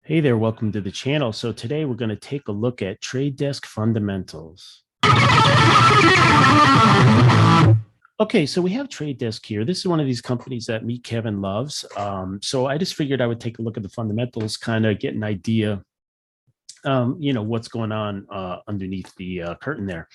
Hey there, welcome to the channel. So today we're going to take a look at trade desk fundamentals. Okay, so we have Trade Desk here. This is one of these companies that me, Kevin, loves. So I just figured I would take a look at the fundamentals, kind of get an idea, what's going on underneath the curtain there.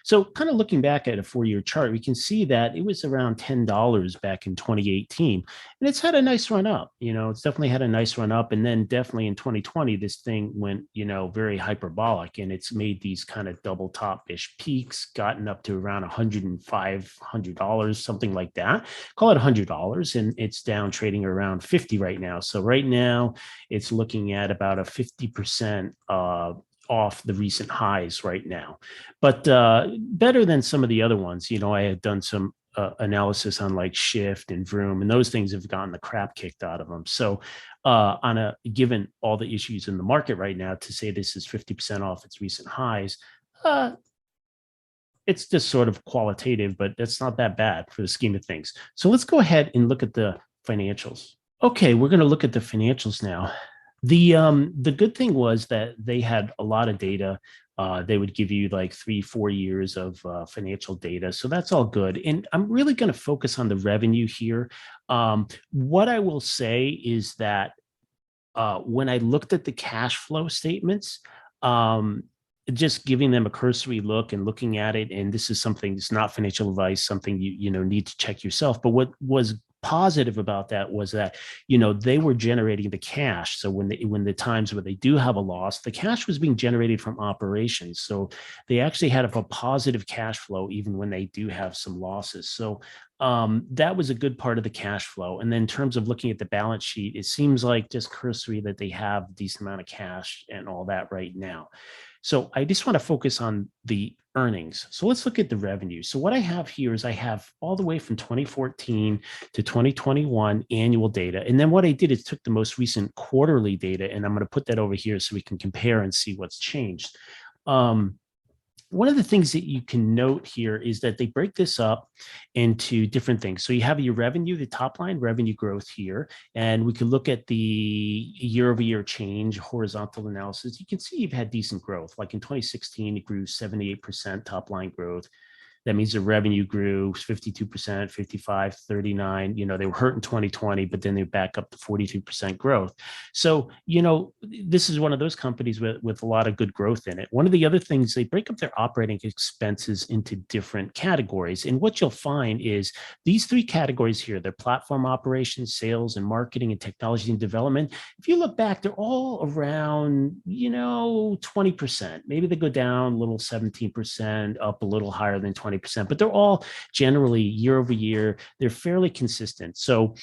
So kind of looking back at a 4-year chart, we can see that it was around $10 back in 2018. And it's had a nice run up. It's definitely had a nice run up. And then definitely in 2020, this thing went, very hyperbolic. And it's made these kind of double top-ish peaks, gotten up to around $105, something like that. Call it $100. And it's down trading around 50 right now. So right now, it's looking at about a 50% off the recent highs right now, but better than some of the other ones. I had done some analysis on like Shift and Vroom, and those things have gotten the crap kicked out of them. So given all the issues in the market right now, to say this is 50% off its recent highs, it's just sort of qualitative, but that's not that bad for the scheme of things. So let's go ahead and look at the financials. Okay, we're going to look at the financials now. The good thing was that they had a lot of data. They would give you like 3-4 years of financial data. So that's all good. And I'm really going to focus on the revenue here. What I will say is that when I looked at the cash flow statements, just giving them a cursory look and looking at it, and this is something that's not financial advice, something you need to check yourself. But what was positive about that was that they were generating the cash. So when the times where they do have a loss, the cash was being generated from operations. So they actually had a positive cash flow even when they do have some losses. So that was a good part of the cash flow. And then in terms of looking at the balance sheet, it seems like just cursory that they have a decent amount of cash and all that right now. So I just want to focus on the earnings. So let's look at the revenue. So what I have here is I have all the way from 2014 to 2021 annual data. And then what I did is took the most recent quarterly data, and I'm going to put that over here so we can compare and see what's changed. One of the things that you can note here is that they break this up into different things. So you have your revenue, the top line revenue growth here, and we can look at the year-over-year change, horizontal analysis. You can see you've had decent growth. Like in 2016, it grew 78% top line growth. That means the revenue grew 52%, 55, 39. They were hurt in 2020, but then they back up to 42% growth. So, this is one of those companies with a lot of good growth in it. One of the other things, they break up their operating expenses into different categories. And what you'll find is these 3 categories here, their platform operations, sales and marketing, and technology and development. If you look back, they're all around, 20%. Maybe they go down a little 17%, up a little higher than 20%, but they're all generally year over year. They're fairly consistent. So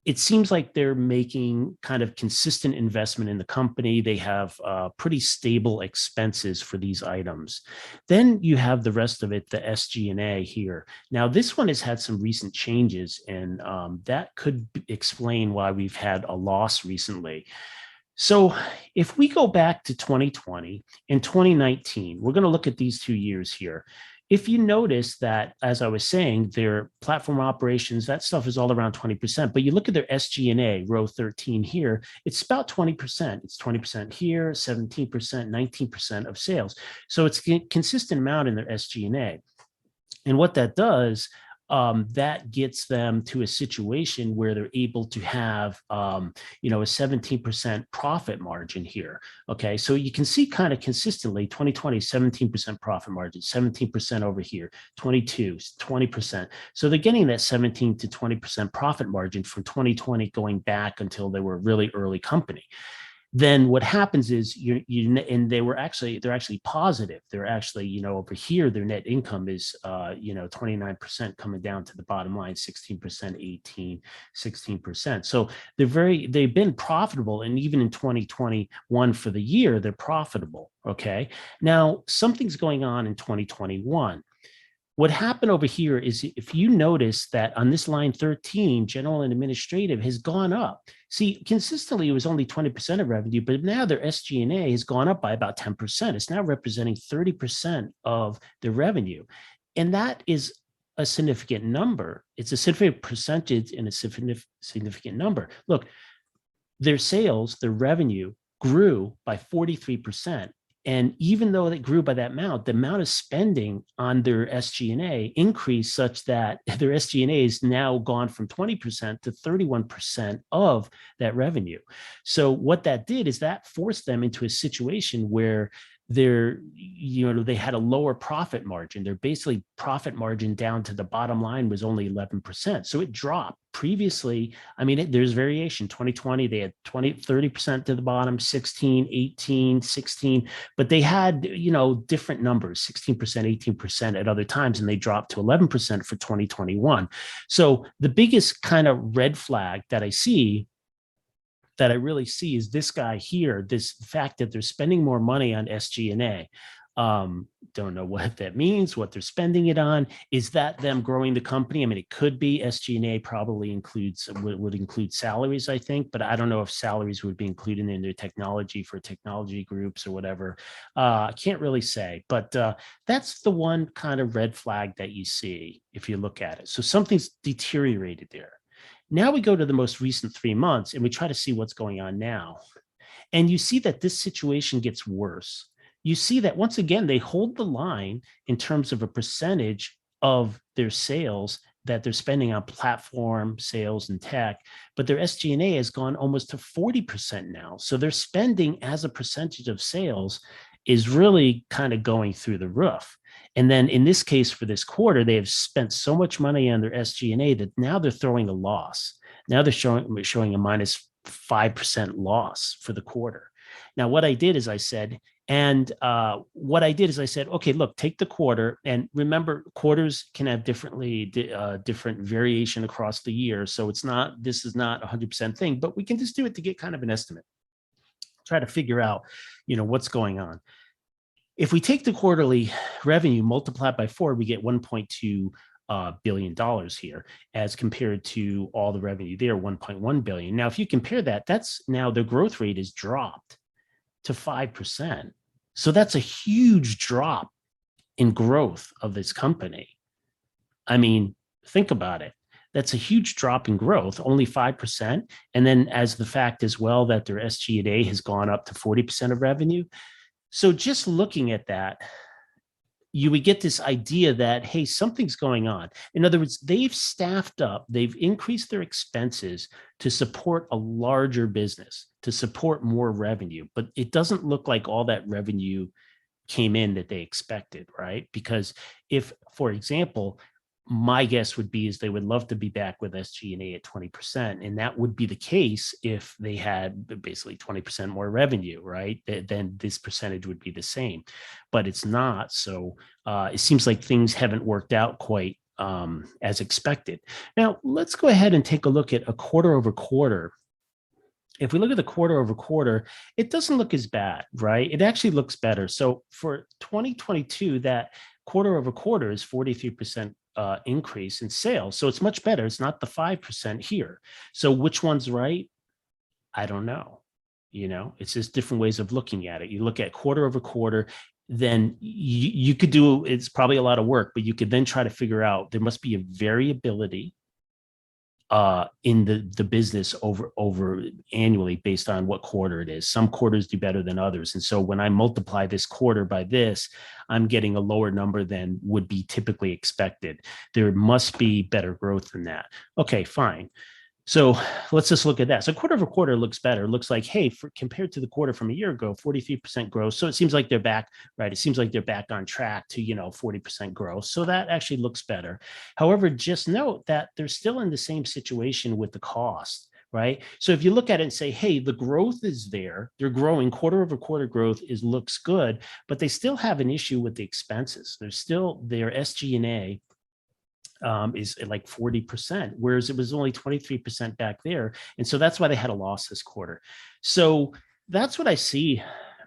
it seems like they're making kind of consistent investment in the company. They have pretty stable expenses for these items. Then you have the rest of it, the SG&A here. Now, this one has had some recent changes, and that could explain why we've had a loss recently. So if we go back to 2020 and 2019, we're going to look at these 2 years here. If you notice that, as I was saying, their platform operations, that stuff is all around 20%, but you look at their SG&A, row 13 here, it's about 20%. It's 20% here, 17%, 19% of sales. So it's a consistent amount in their SG&A. And what that does, that gets them to a situation where they're able to have, a 17% profit margin here. Okay, so you can see kind of consistently 2020, 17% profit margin, 17% over here, 22, 20%. So they're getting that 17 to 20% profit margin from 2020 going back until they were a really early company. Then what happens is and they're actually positive. They're actually, over here, their net income is, 29% coming down to the bottom line, 16%, 18, 16%. So they've been profitable. And even in 2021 for the year, they're profitable. Okay. Now something's going on in 2021. What happened over here is, if you notice that on this line 13, general and administrative has gone up. See, consistently, it was only 20% of revenue, but now their SG&A has gone up by about 10%. It's now representing 30% of the revenue. And that is a significant number. It's a significant percentage and a significant number. Look, their sales, their revenue grew by 43%. And even though it grew by that amount, the amount of spending on their SG&A increased such that their SG&A is now gone from 20% to 31% of that revenue. So what that did is that forced them into a situation where they had a lower profit margin. Their basically profit margin down to the bottom line was only 11%. So it dropped. Previously, I mean, there's variation. 2020, they had 30% to the bottom, 16, 18, 16, but they had, different numbers, 16%, 18% at other times, and they dropped to 11% for 2021. So the biggest kind of red flag that I really see is this guy here, this fact that they're spending more money on SG&A. Don't know what that means, what they're spending it on. Is that them growing the company? I mean, it could be. SG&A probably would include salaries, I think, but I don't know if salaries would be included in their technology for technology groups or whatever. I can't really say, but that's the one kind of red flag that you see if you look at it. So something's deteriorated there. Now we go to the most recent 3 months and we try to see what's going on now. And you see that this situation gets worse. You see that once again, they hold the line in terms of a percentage of their sales that they're spending on platform sales and tech, but their SG&A has gone almost to 40% now. So their spending as a percentage of sales is really kind of going through the roof. And then in this case, for this quarter, they have spent so much money on their SG&A that now they're throwing a loss. Now they're showing a minus 5% loss for the quarter. Now, what I did is I said, okay, look, take the quarter, and remember, quarters can have different variation across the year. So this is not 100% thing, but we can just do it to get kind of an estimate. Try to figure out, what's going on. If we take the quarterly revenue, multiply it by 4, we get $1.2 billion here, as compared to all the revenue there, 1.1 billion. Now, if you compare that, that's now the growth rate is dropped to 5%. So that's a huge drop in growth of this company. I mean, think about it. That's a huge drop in growth, only 5%. And then as the fact as well that their SG&A has gone up to 40% of revenue. So just looking at that, you would get this idea that, hey, something's going on. In other words, they've staffed up, they've increased their expenses to support a larger business, to support more revenue, but it doesn't look like all that revenue came in that they expected, right? Because if, for example, my guess would be is they would love to be back with SG&A at 20%. And that would be the case if they had basically 20% more revenue, right? Then this percentage would be the same, but it's not. So it seems like things haven't worked out quite as expected. Now, let's go ahead and take a look at a quarter over quarter. If we look at the quarter over quarter, it doesn't look as bad, right? It actually looks better. So for 2022, that quarter over quarter is 43% increase in sales. So it's much better. It's not the 5% here. So which one's right? I don't know. It's just different ways of looking at it. You look at quarter over quarter, then you could do, it's probably a lot of work, but you could then try to figure out there must be a variability in the business over annually based on what quarter it is. Some quarters do better than others. And so when I multiply this quarter by this, I'm getting a lower number than would be typically expected. There must be better growth than that. Okay, fine. So let's just look at that. So quarter over quarter looks better. It looks like, hey, compared to the quarter from a year ago, 43% growth. So it seems like they're back, right? It seems like they're back on track to, 40% growth. So that actually looks better. However, just note that they're still in the same situation with the cost, right? So if you look at it and say, hey, the growth is there, they're growing, quarter over quarter growth looks good, but they still have an issue with the expenses. There's still their SG&A is like 40%, whereas it was only 23% back there. And so that's why they had a loss this quarter. So that's what I see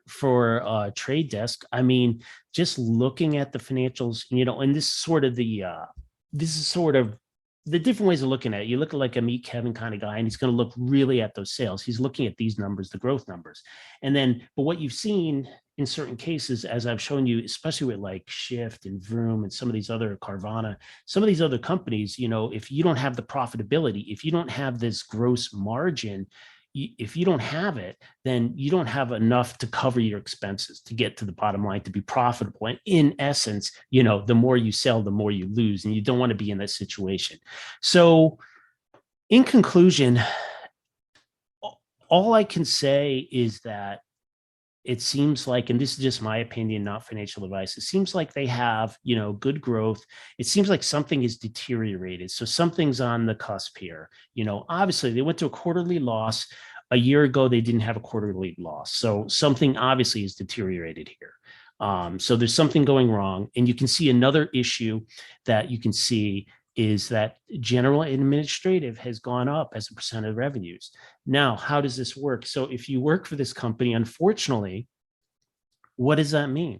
for Trade Desk. I mean, just looking at the financials, and this is sort of the different ways of looking at it. You look at like a Meet Kevin kind of guy, and he's going to look really at those sales. He's looking at these numbers, the growth numbers. And then, but what you've seen in certain cases, as I've shown you, especially with like Shift and Vroom and some of these other Carvana, some of these other companies, if you don't have the profitability, if you don't have this gross margin, if you don't have it, then you don't have enough to cover your expenses to get to the bottom line to be profitable. And in essence, the more you sell, the more you lose, and you don't want to be in that situation. So in conclusion, all I can say is that it seems like, and this is just my opinion, not financial advice, it seems like they have, good growth. It seems like something is deteriorated. So something's on the cusp here. Obviously they went to a quarterly loss. A year ago, they didn't have a quarterly loss. So something obviously is deteriorated here. So there's something going wrong. And you can see another issue that you can see is that general administrative has gone up as a percent of revenues. Now, how does this work? So if you work for this company, unfortunately, what does that mean?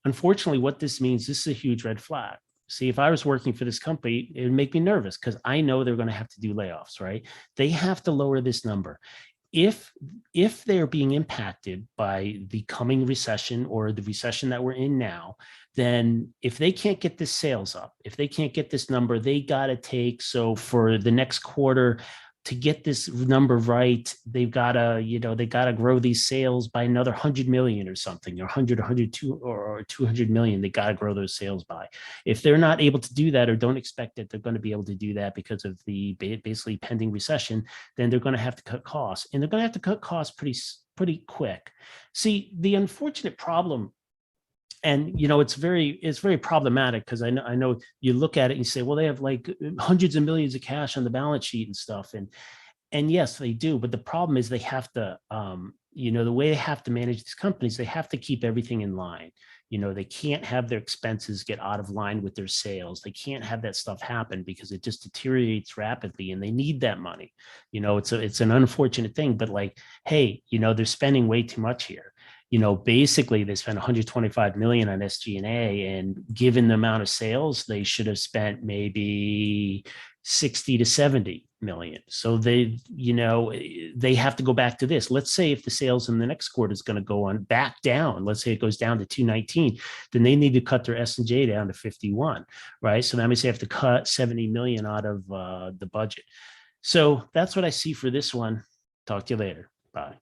Unfortunately, what this means, this is a huge red flag. See, if I was working for this company, it would make me nervous because I know they're going to have to do layoffs, right? They have to lower this number. If they're being impacted by the coming recession or the recession that we're in now, then if they can't get this sales up, if they can't get this number, they got to take, so for the next quarter, to get this number right, they've got to, they got to grow these sales by another 100 million or something, or 100, 102 or 200 million. They got to grow those sales by. If they're not able to do that, or don't expect that they're going to be able to do that because of the basically pending recession, then they're going to have to cut costs, and they're going to have to cut costs pretty quick. See, the unfortunate problem, and it's very problematic, because I know you look at it and you say, well, they have like hundreds of millions of cash on the balance sheet and stuff, and yes, they do, but the problem is they have to, the way they have to manage these companies, they have to keep everything in line. They can't have their expenses get out of line with their sales. They can't have that stuff happen because it just deteriorates rapidly, and they need that money. It's an unfortunate thing, but like, hey, they're spending way too much here. Basically they spent 125 million on SG&A, and given the amount of sales, they should have spent maybe 60 to 70 million. So they have to go back to this. Let's say if the sales in the next quarter is going to go on back down, let's say it goes down to 219, then they need to cut their S&J down to 51, right? So that means they have to cut 70 million out of the budget. So that's what I see for this one. Talk to you later. Bye.